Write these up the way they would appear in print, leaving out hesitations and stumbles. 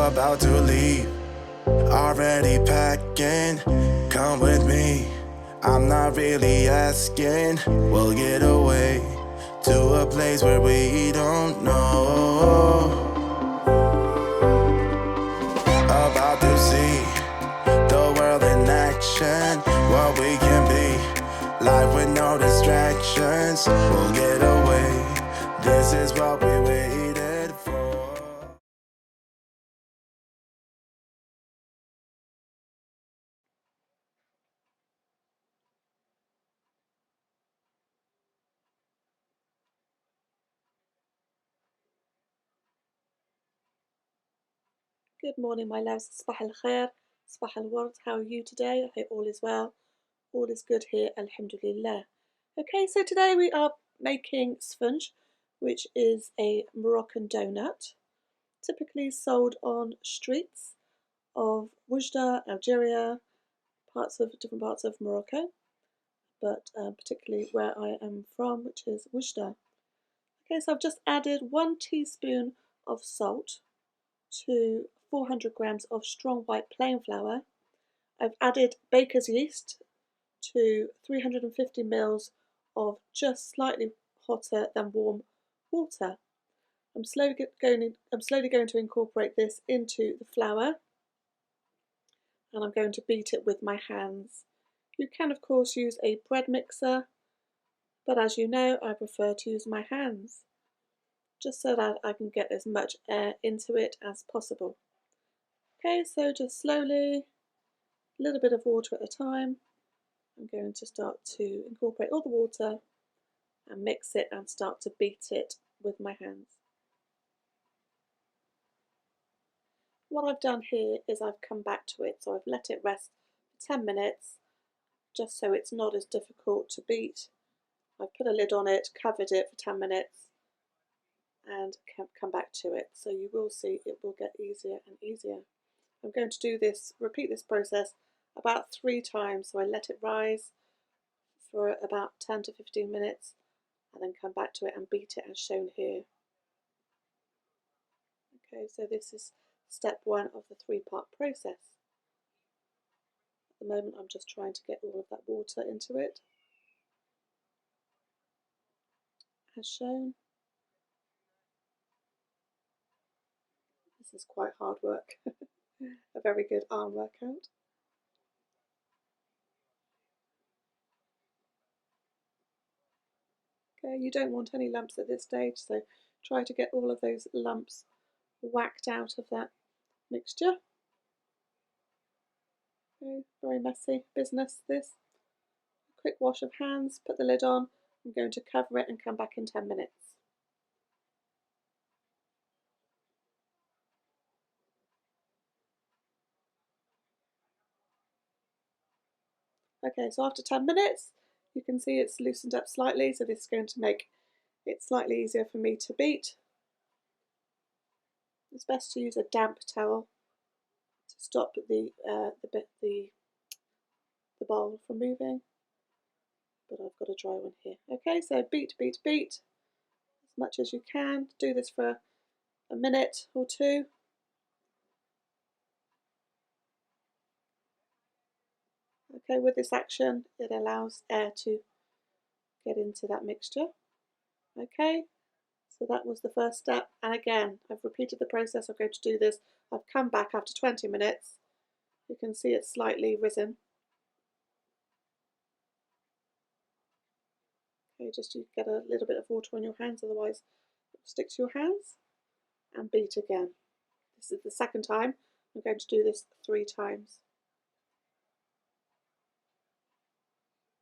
about to leave, already packing. Come with me, I'm not really asking. We'll get away to a place where we don't know. About to see the world in action, what we can be, life with no distractions. We'll get away, this is what we waited for. Good morning, my loves. Sabah al khair, Sabah al ward. How are you today? I hope all is well. All is good here, alhamdulillah. Okay, so today we are making SFENJ, which is a Moroccan donut, typically sold on streets of Oujda, Algeria, different parts of Morocco, but particularly where I am from, which is Oujda. Okay, so I've just added 1 teaspoon of salt to 400 grams of strong white plain flour. I've added baker's yeast to 350 ml of just slightly hotter than warm water. I'm slowly going to incorporate this into the flour, and I'm going to beat it with my hands. You can of course use a bread mixer, but as you know, I prefer to use my hands, just so that I can get as much air into it as possible. Okay, so just slowly, a little bit of water at a time, I'm going to start to incorporate all the water and mix it and start to beat it with my hands. What I've done here is I've come back to it, so I've let it rest for 10 minutes, just so it's not as difficult to beat. I've put a lid on it, covered it for 10 minutes, and come back to it. So you will see it will get easier and easier. I'm going to repeat this process about 3 times, so I let it rise for about 10 to 15 minutes and then come back to it and beat it as shown here. Okay, so this is step 1 of the 3-part process. At the moment I'm just trying to get all of that water into it, as shown. This is quite hard work, a very good arm workout. Okay, you don't want any lumps at this stage, so try to get all of those lumps whacked out of that mixture. Okay, very messy business this. A quick wash of hands, put the lid on. I'm going to cover it and come back in 10 minutes. Okay, so after 10 minutes, you can see it's loosened up slightly, so this is going to make it slightly easier for me to beat. It's best to use a damp towel to stop the bowl from moving, but I've got a dry one here. Okay, so beat, beat, beat as much as you can. Do this for a minute or 2. Okay, with this action, it allows air to get into that mixture. Okay, so that was the first step, and again, I've repeated the process. I'm going to do this. I've come back after 20 minutes. You can see it's slightly risen. Okay, just you get a little bit of water on your hands, otherwise it will stick to your hands, and beat again. This is the second time. I'm going to do this 3 times.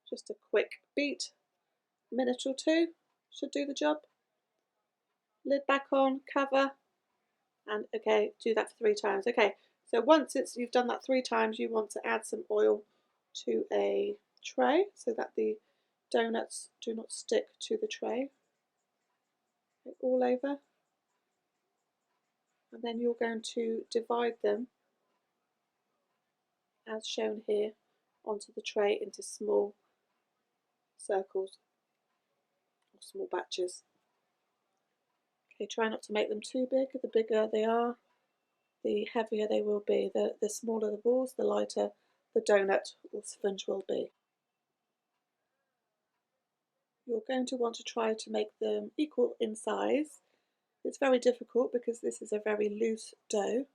Just a quick beat, a minute or 2 should do the job. Lid back on, cover, and okay, do that for 3 times. Okay, so once you've done that 3 times, you want to add some oil to a tray so that the donuts do not stick to the tray. Okay, all over. And then you're going to divide them, as shown here, onto the tray into small circles or small batches. Okay, try not to make them too big. The bigger they are, the heavier they will be. The smaller the balls, the lighter the donut or sponge will be. You're going to want to try to make them equal in size. It's very difficult because this is a very loose dough.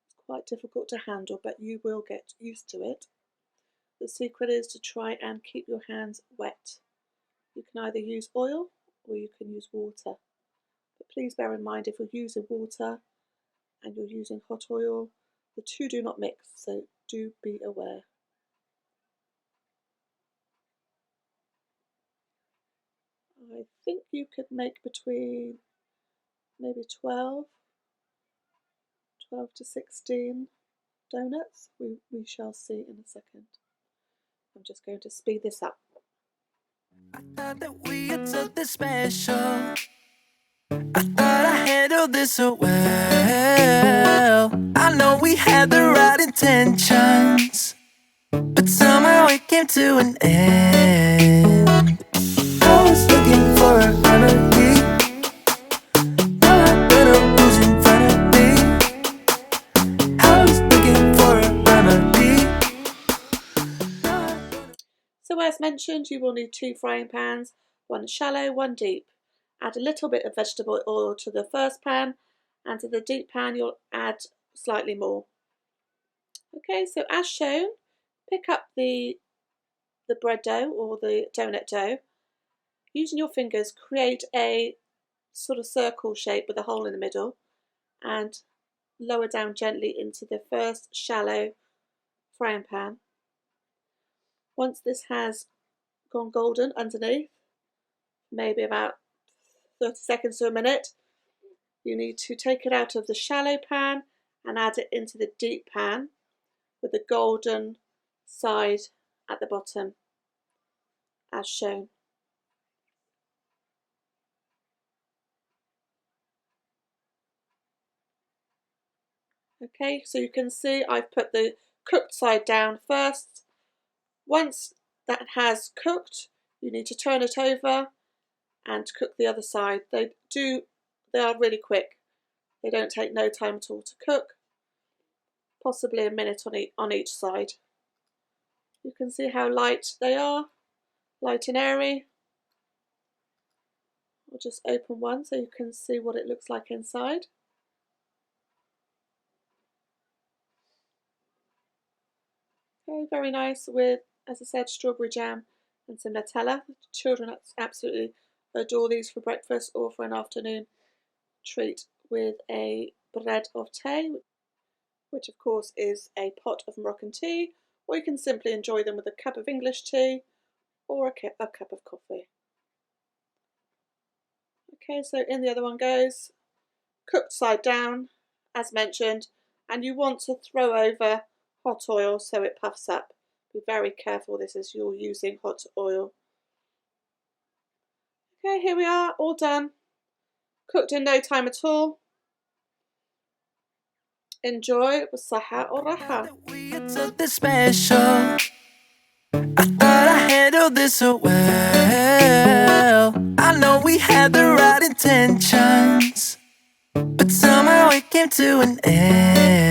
It's quite difficult to handle, but you will get used to it. The secret is to try and keep your hands wet. You can either use oil or you can use water. But please bear in mind, if you're using water and you're using hot oil, the two do not mix, so do be aware. I think you could make between maybe 12 to 16 donuts. We shall see in a second. I'm just going to speed this up. I thought that we had something special. I thought I handled this so well. I know we had the right intentions, but somehow it came to an end. I was looking for a remedy. Now I better who's in front of me. I was looking for a remedy. So as mentioned, you will need 2 frying pans, one shallow, one deep. Add a little bit of vegetable oil to the first pan, and to the deep pan you'll add slightly more. Okay, so as shown, pick up the bread dough or the donut dough. Using your fingers, create a sort of circle shape with a hole in the middle and lower down gently into the first shallow frying pan. Once this has gone golden underneath, maybe about 30 seconds to a minute, you need to take it out of the shallow pan and add it into the deep pan with the golden side at the bottom, as shown. Okay, so you can see I've put the cooked side down first. Once that has cooked, you need to turn it over and cook the other side. They are really quick. They don't take no time at all to cook, possibly a minute on each side. You can see how light they are, light and airy. I'll just open one so you can see what it looks like inside. Okay, very nice with, as I said, strawberry jam and some Nutella. The children absolutely adore these for breakfast or for an afternoon treat with a bread of tea, which of course is a pot of Moroccan tea, or you can simply enjoy them with a cup of English tea or a cup of coffee. Okay, so in the other one goes, cooked side down, as mentioned, and you want to throw over hot oil so it puffs up. Be very careful, this is you're using hot oil. Okay, here we are, all done. Cooked in no time at all. Enjoy بالصحة والراحة. We had something special. I thought I handled this so well. I know we had the right intentions, but somehow it came to an end.